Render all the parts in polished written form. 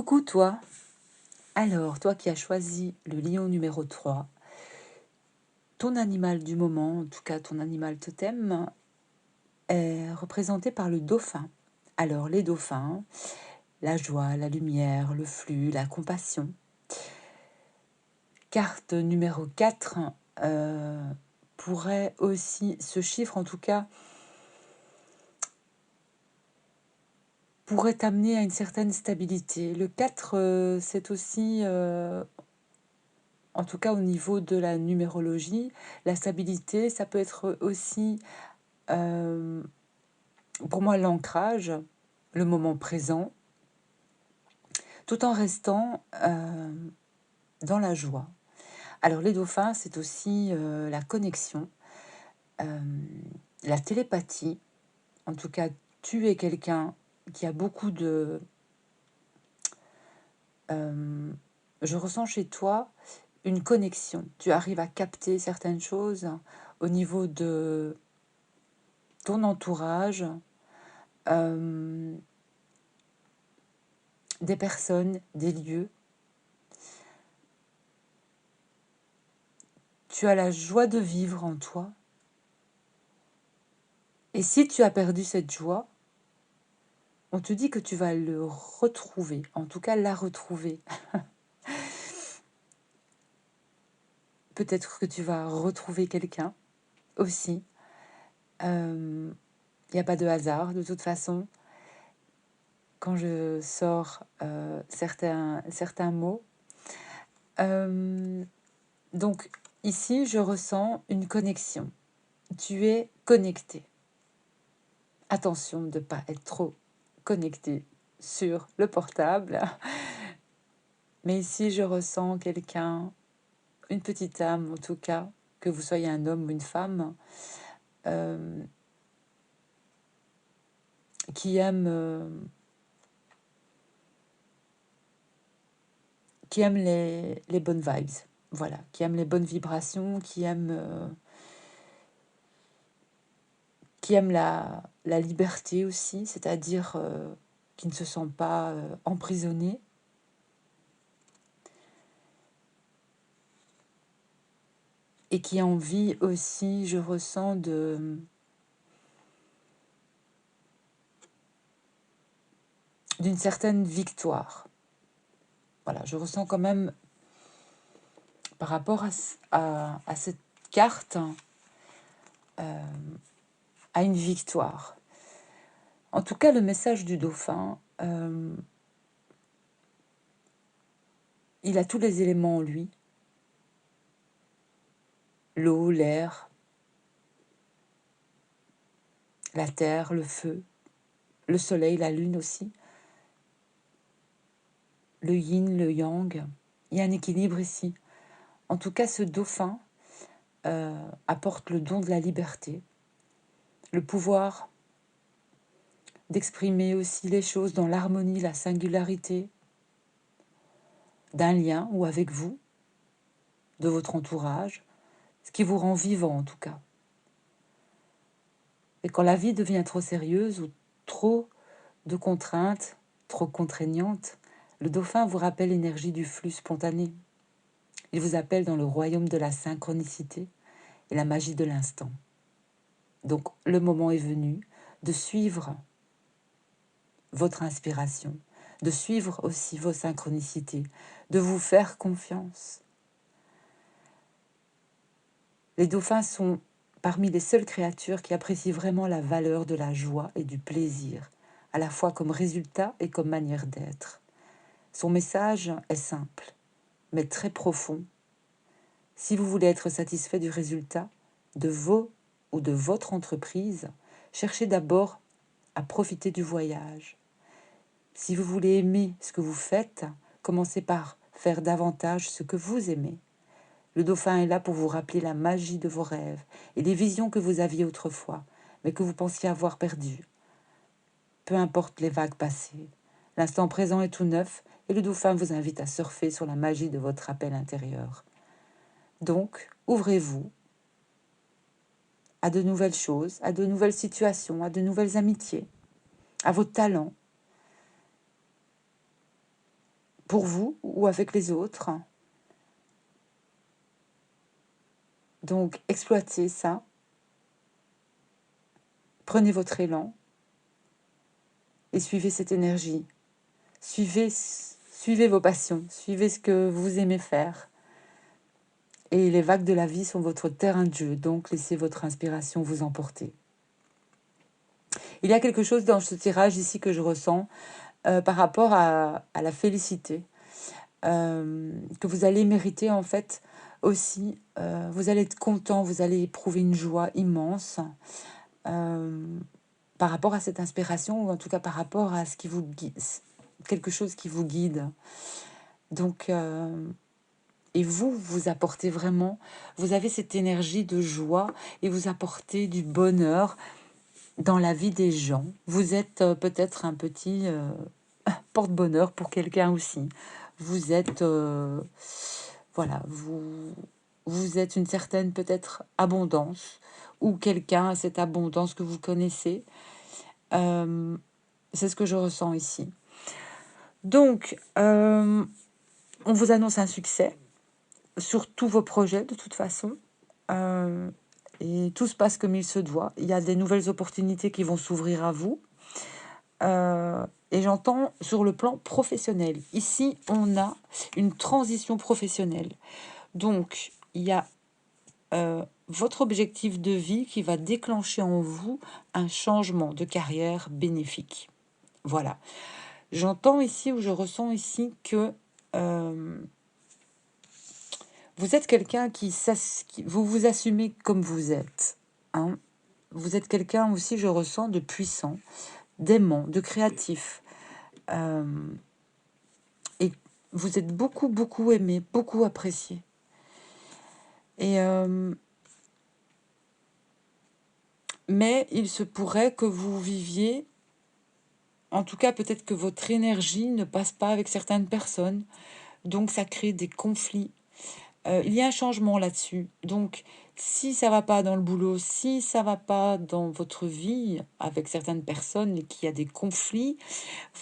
Coucou toi. Alors, toi qui as choisi le lion numéro 3, ton animal du moment, en tout cas ton animal totem, est représenté par le dauphin. Alors, les dauphins, la joie, la lumière, le flux, la compassion. Carte numéro 4 pourrait aussi, ce chiffre en tout cas, pourrait t'amener à une certaine stabilité. Le 4, c'est aussi... en tout cas, au niveau de la numérologie, la stabilité, ça peut être aussi, pour moi, l'ancrage, le moment présent, tout en restant dans la joie. Alors, les dauphins, c'est aussi la connexion, euh, la télépathie. En tout cas, tu es quelqu'un qui a beaucoup de... je ressens chez toi une connexion. Tu arrives à capter certaines choses au niveau de ton entourage, des personnes, des lieux. Tu as la joie de vivre en toi. Et si tu as perdu cette joie, on te dit que tu vas le retrouver, en tout cas la retrouver. Peut-être que tu vas retrouver quelqu'un aussi. Il n'y a pas de hasard de toute façon. Quand je sors certains mots. Donc ici, je ressens une connexion. Tu es connecté. Attention de ne pas être trop connecté sur le portable. Mais ici, je ressens quelqu'un, une petite âme en tout cas, que vous soyez un homme ou une femme, qui aime les bonnes vibes. Voilà, qui aime les bonnes vibrations, qui aime la liberté aussi, c'est-à-dire qui ne se sent pas emprisonné. Et qui a envie aussi, je ressens, d'une certaine victoire. Voilà, je ressens quand même, par rapport à cette carte, à une victoire. En tout cas, le message du dauphin, il a tous les éléments en lui. L'eau, l'air, la terre, le feu, le soleil, la lune aussi. Le yin, le yang. Il y a un équilibre ici. En tout cas, ce dauphin apporte le don de la liberté, le pouvoir d'exprimer aussi les choses dans l'harmonie, la singularité d'un lien ou avec vous, de votre entourage, ce qui vous rend vivant en tout cas. Et quand la vie devient trop sérieuse ou trop de contraintes, trop contraignantes, le dauphin vous rappelle l'énergie du flux spontané. Il vous appelle dans le royaume de la synchronicité et la magie de l'instant. Donc le moment est venu de suivre votre inspiration, de suivre aussi vos synchronicités, de vous faire confiance. Les dauphins sont parmi les seules créatures qui apprécient vraiment la valeur de la joie et du plaisir, à la fois comme résultat et comme manière d'être. Son message est simple, mais très profond. Si vous voulez être satisfait du résultat de vos ou de votre entreprise, cherchez d'abord à profiter du voyage. Si vous voulez aimer ce que vous faites, commencez par faire davantage ce que vous aimez. Le dauphin est là pour vous rappeler la magie de vos rêves et les visions que vous aviez autrefois, mais que vous pensiez avoir perdues. Peu importe les vagues passées, l'instant présent est tout neuf et le dauphin vous invite à surfer sur la magie de votre appel intérieur. Donc, ouvrez-vous à de nouvelles choses, à de nouvelles situations, à de nouvelles amitiés, à vos talents. pour vous ou avec les autres. Donc, exploitez ça. Prenez votre élan et suivez cette énergie. Suivez vos passions, suivez ce que vous aimez faire. Et les vagues de la vie sont votre terrain de jeu, donc laissez votre inspiration vous emporter. Il y a quelque chose dans ce tirage ici que je ressens par rapport à la félicité, que vous allez mériter en fait aussi. Vous allez être content, vous allez éprouver une joie immense par rapport à cette inspiration, ou en tout cas par rapport à ce qui vous guide, quelque chose qui vous guide. Donc, et vous apportez vraiment, vous avez cette énergie de joie et vous apportez du bonheur dans la vie des gens. Vous êtes peut-être un petit porte-bonheur pour quelqu'un aussi. Vous êtes, voilà, vous êtes une certaine peut-être abondance, ou quelqu'un a cette abondance que vous connaissez. C'est ce que je ressens ici. Donc, on vous annonce un succès sur tous vos projets de toute façon. Et tout se passe comme il se doit. Il y a des nouvelles opportunités qui vont s'ouvrir à vous. Et j'entends sur le plan professionnel. Ici, on a une transition professionnelle. Donc, il y a votre objectif de vie qui va déclencher en vous un changement de carrière bénéfique. Voilà. J'entends ici, ou je ressens ici que vous êtes quelqu'un vous vous assumez comme vous êtes. Hein. Vous êtes quelqu'un aussi, je ressens, de puissant, d'aimant, de créatif. Et vous êtes beaucoup, beaucoup aimé, beaucoup apprécié. Et mais il se pourrait que vous viviez, en tout cas peut-être que votre énergie ne passe pas avec certaines personnes, donc ça crée des conflits. Il y a un changement là-dessus. Donc, si ça va pas dans le boulot, si ça va pas dans votre vie avec certaines personnes et qu'il y a des conflits,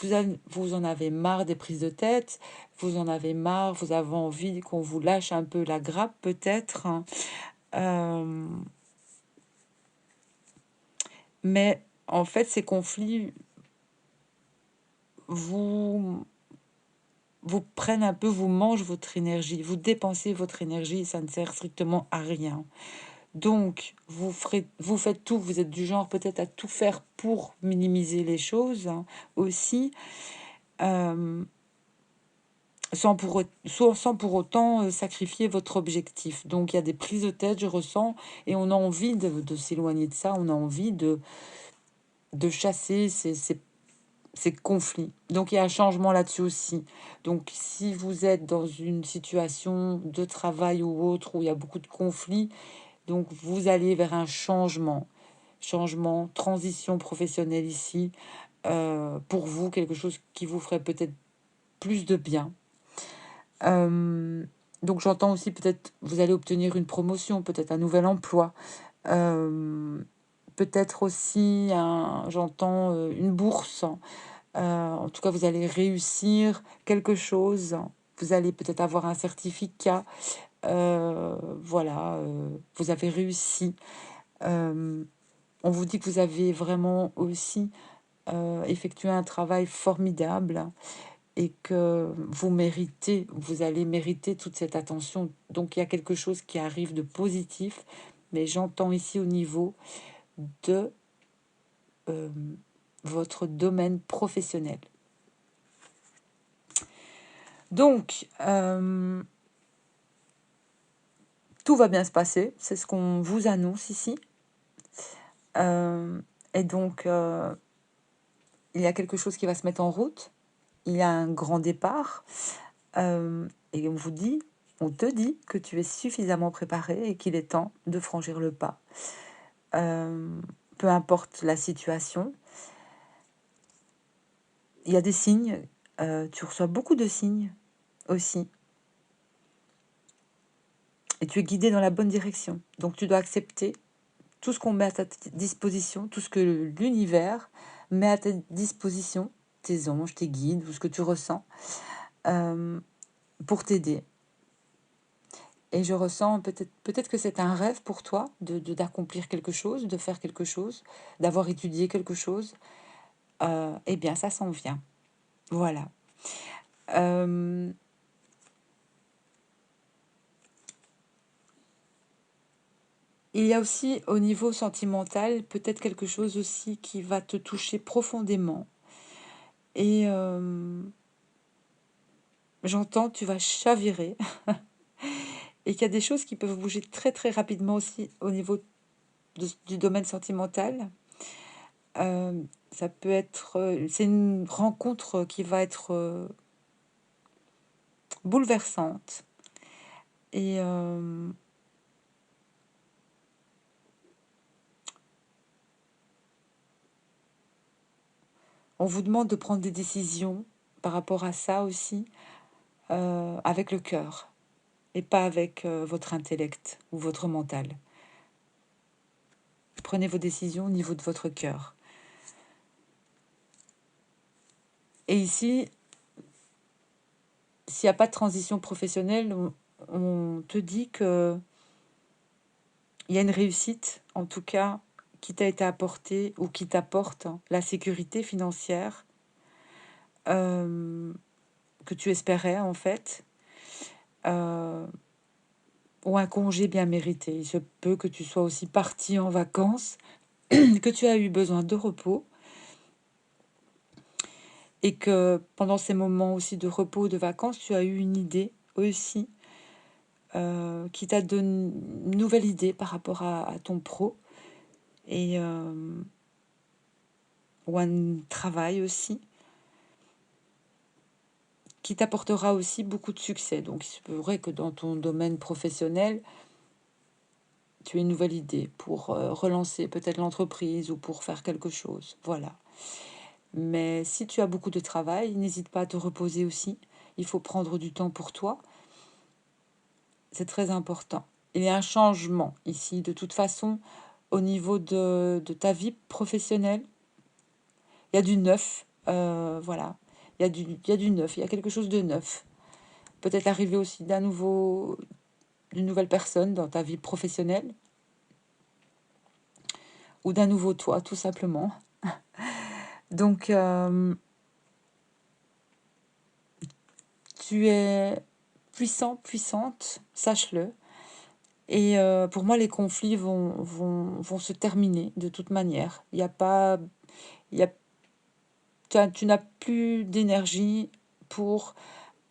vous en avez marre des prises de tête, vous en avez marre, vous avez envie qu'on vous lâche un peu la grappe peut-être. Hein. Mais en fait, ces conflits vous prennent un peu, vous mangent votre énergie, vous dépensez votre énergie et ça ne sert strictement à rien. Donc, vous faites tout, vous êtes du genre peut-être à tout faire pour minimiser les choses hein, aussi, sans pour autant sacrifier votre objectif. Donc, il y a des prises de tête, je ressens, et on a envie de s'éloigner de ça, on a envie de chasser ces conflits. Donc, il y a un changement là-dessus aussi. Donc, si vous êtes dans une situation de travail ou autre où il y a beaucoup de conflits, donc vous allez vers un changement, transition professionnelle ici, pour vous, quelque chose qui vous ferait peut-être plus de bien. Donc j'entends aussi peut-être vous allez obtenir une promotion, peut-être un nouvel emploi, peut-être aussi j'entends une bourse. En tout cas, vous allez réussir quelque chose. Vous allez peut-être avoir un certificat. Voilà, vous avez réussi. On vous dit que vous avez vraiment aussi effectué un travail formidable et que vous allez mériter toute cette attention. Donc il y a quelque chose qui arrive de positif, mais j'entends ici au niveau de votre domaine professionnel. Donc, tout va bien se passer, c'est ce qu'on vous annonce ici. Et donc, il y a quelque chose qui va se mettre en route. Il y a un grand départ. Et on te dit que tu es suffisamment préparé et qu'il est temps de franchir le pas. Peu importe la situation. Il y a des signes. Tu reçois beaucoup de signes aussi. Et tu es guidé dans la bonne direction. Donc tu dois accepter tout ce qu'on met à ta disposition, tout ce que l'univers met à ta disposition, tes anges, tes guides, tout ce que tu ressens. pour t'aider. Et je ressens peut-être que c'est un rêve pour toi d'accomplir quelque chose, de faire quelque chose, d'avoir étudié quelque chose. Eh bien, ça s'en vient. Voilà. Euh, il y a aussi au niveau sentimental peut-être quelque chose aussi qui va te toucher profondément. Et j'entends, tu vas chavirer. Et qu'il y a des choses qui peuvent bouger très très rapidement aussi au niveau du domaine sentimental. Ça peut être, c'est une rencontre qui va être bouleversante. Et on vous demande de prendre des décisions par rapport à ça aussi, avec le cœur et pas avec votre intellect ou votre mental. Prenez vos décisions au niveau de votre cœur. Et ici, s'il n'y a pas de transition professionnelle, on te dit que il y a une réussite, en tout cas, qui t'a été apportée ou qui t'apporte la sécurité financière que tu espérais, en fait, ou un congé bien mérité. Il se peut que tu sois aussi parti en vacances, que tu as eu besoin de repos, et que pendant ces moments aussi de repos, de vacances, tu as eu une idée aussi qui t'a donné une nouvelle idée par rapport à ton pro, et ou un travail aussi, qui t'apportera aussi beaucoup de succès. Donc, il se pourrait que dans ton domaine professionnel, tu aies une nouvelle idée pour relancer peut-être l'entreprise ou pour faire quelque chose. Voilà. Mais si tu as beaucoup de travail, n'hésite pas à te reposer aussi. Il faut prendre du temps pour toi. C'est très important. Il y a un changement ici, de toute façon, au niveau de ta vie professionnelle. Il y a du neuf. Voilà. Il y a du neuf. Il y a quelque chose de neuf. Peut-être l'arrivée aussi d'une nouvelle personne dans ta vie professionnelle ou d'un nouveau toi, tout simplement. Donc, tu es puissant, puissante, sache-le. Et pour moi, les conflits vont se terminer de toute manière. Il y a pas, il y a, tu n'as plus d'énergie pour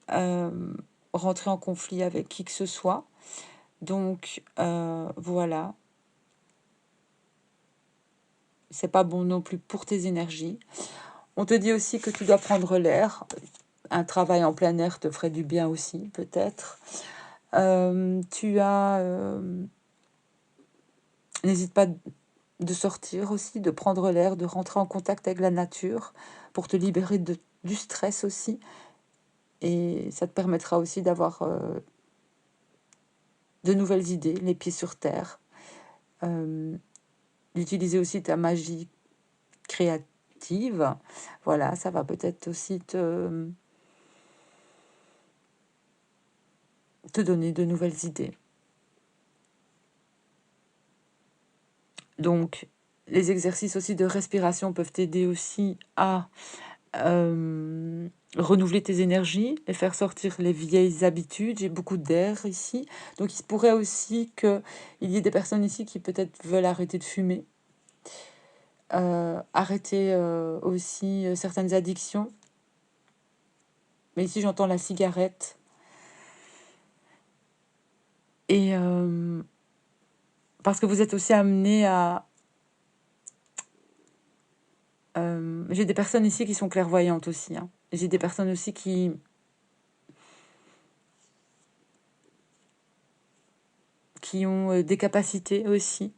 rentrer en conflit avec qui que ce soit. Donc, voilà. C'est pas bon non plus pour tes énergies. On te dit aussi que tu dois prendre l'air. Un travail en plein air te ferait du bien aussi, peut-être. Tu as... N'hésite pas de sortir aussi, de prendre l'air, de rentrer en contact avec la nature pour te libérer du stress aussi. Et ça te permettra aussi d'avoir de nouvelles idées, les pieds sur terre. D'utiliser aussi ta magie créative. Voilà, ça va peut-être aussi te donner de nouvelles idées. Donc, les exercices aussi de respiration peuvent t'aider aussi à renouveler tes énergies et faire sortir les vieilles habitudes. J'ai beaucoup d'air ici. Donc, il se pourrait aussi qu'il y ait des personnes ici qui peut-être veulent arrêter de fumer, arrêter aussi certaines addictions. Mais ici, j'entends la cigarette. Et parce que vous êtes aussi amené à... j'ai des personnes ici qui sont clairvoyantes aussi. Hein. J'ai des personnes aussi qui ont des capacités aussi.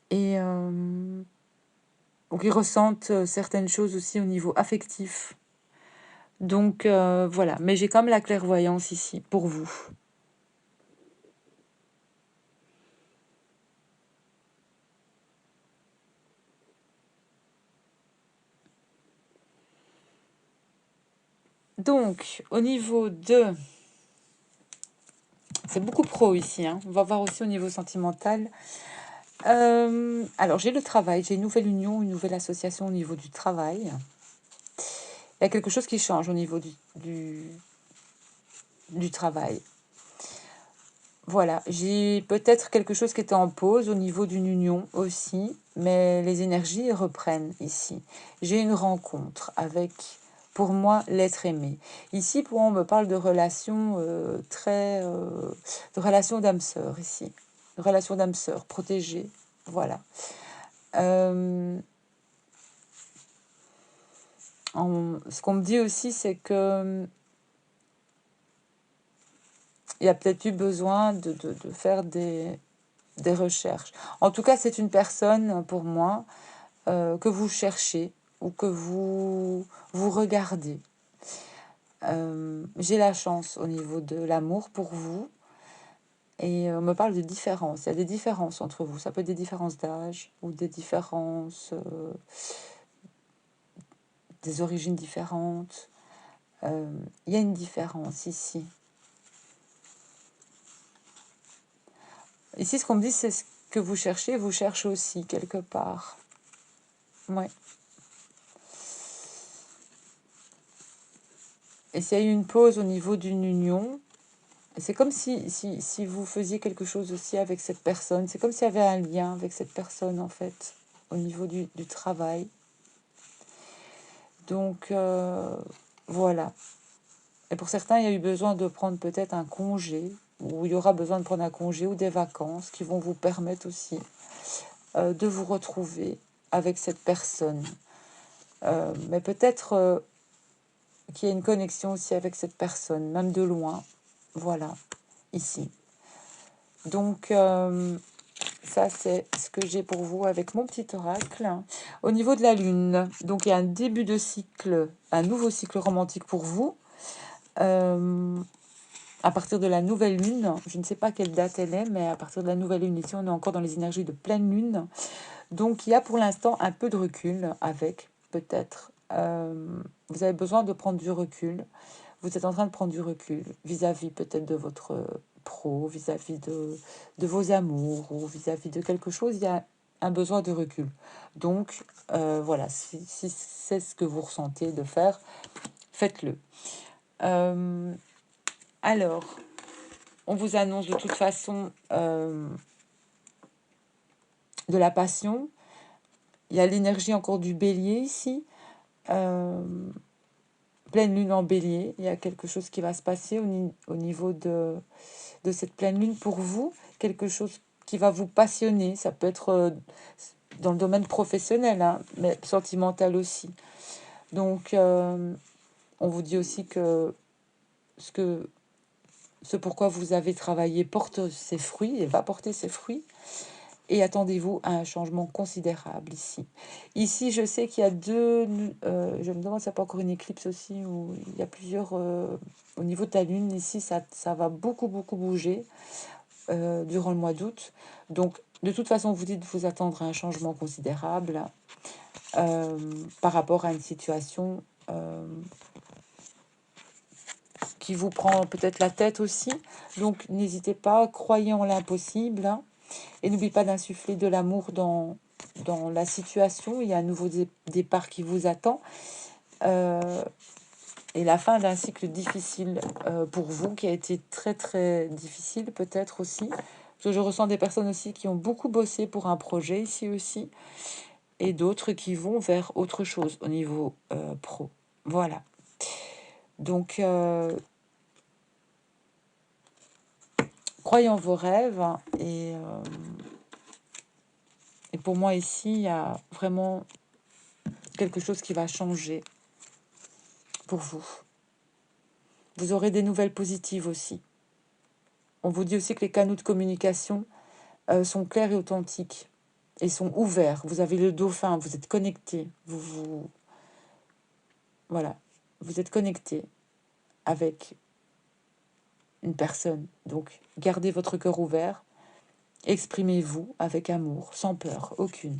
Et donc, ils ressentent certaines choses aussi au niveau affectif. Donc, voilà. Mais j'ai comme la clairvoyance ici, pour vous. Donc, au niveau de... C'est beaucoup pro ici, hein. On va voir aussi au niveau sentimental. Alors, j'ai le travail, j'ai une nouvelle union, une nouvelle association au niveau du travail. Il y a quelque chose qui change au niveau du travail. Voilà, j'ai peut-être quelque chose qui était en pause au niveau d'une union aussi, mais les énergies reprennent ici. J'ai une rencontre avec, pour moi, l'être aimé. Ici, pour moi, on me parle de relations de relations d'âme sœur ici. De relations d'âme sœur, protégées, voilà. Euh, Ce qu'on me dit aussi, c'est que il y a peut-être eu besoin de faire des recherches. En tout cas, c'est une personne, pour moi, que vous cherchez ou que vous regardez. J'ai la chance au niveau de l'amour pour vous et on me parle de différences. Il y a des différences entre vous. Ça peut être des différences d'âge ou des différences, des origines différentes. Il y a une différence ici. Ici, ce qu'on me dit, c'est ce que vous cherchez aussi quelque part. Ouais. Et s'il y a eu une pause au niveau d'une union, c'est comme si vous faisiez quelque chose aussi avec cette personne. C'est comme s'il y avait un lien avec cette personne, en fait, au niveau du travail. Donc, voilà. Et pour certains, il y a eu besoin de prendre peut-être un congé, ou il y aura besoin de prendre un congé ou des vacances qui vont vous permettre aussi de vous retrouver avec cette personne. Mais peut-être qu'il y a une connexion aussi avec cette personne, même de loin. Voilà, ici. Donc, ça, c'est ce que j'ai pour vous avec mon petit oracle. Au niveau de la Lune, donc il y a un début de cycle, un nouveau cycle romantique pour vous. À partir de la nouvelle Lune, je ne sais pas quelle date elle est, mais à partir de la nouvelle Lune, ici, on est encore dans les énergies de pleine Lune. Donc, il y a pour l'instant un peu de recul avec, peut-être. Vous avez besoin de prendre du recul. Vous êtes en train de prendre du recul vis-à-vis peut-être de votre pro, vis-à-vis de vos amours ou vis-à-vis de quelque chose. Il y a un besoin de recul. Donc, voilà, si c'est ce que vous ressentez de faire, faites-le. Alors, on vous annonce de toute façon de la passion. Il y a l'énergie encore du bélier ici. Pleine lune en bélier. Il y a quelque chose qui va se passer au niveau de cette pleine lune pour vous. Quelque chose qui va vous passionner. Ça peut être dans le domaine professionnel, hein, mais sentimental aussi. Donc, on vous dit aussi que ce pourquoi vous avez travaillé porte ses fruits et va porter ses fruits. Et attendez-vous à un changement considérable ici. Ici, je sais qu'il y a deux... je me demande si c'est pas encore une éclipse aussi, ou il y a plusieurs... au niveau de la Lune, ici, ça va beaucoup, beaucoup bouger durant le mois d'août. Donc, de toute façon, vous dites vous attendre à un changement considérable par rapport à une situation qui vous prend peut-être la tête aussi. Donc, n'hésitez pas, croyez en l'impossible. Hein. Et n'oubliez pas d'insuffler de l'amour dans la situation. Il y a un nouveau départ qui vous attend. Et la fin d'un cycle difficile pour vous, qui a été très très difficile peut-être aussi. Parce que je ressens des personnes aussi qui ont beaucoup bossé pour un projet ici aussi. Et d'autres qui vont vers autre chose au niveau pro. Voilà. Donc, croyez en vos rêves et pour moi ici, il y a vraiment quelque chose qui va changer pour vous. Vous aurez des nouvelles positives aussi. On vous dit aussi que les canaux de communication sont clairs et authentiques et sont ouverts. Vous avez le dauphin, vous êtes connecté. Voilà, vous êtes connecté avec une personne. Donc, gardez votre cœur ouvert. Exprimez-vous avec amour, sans peur, aucune.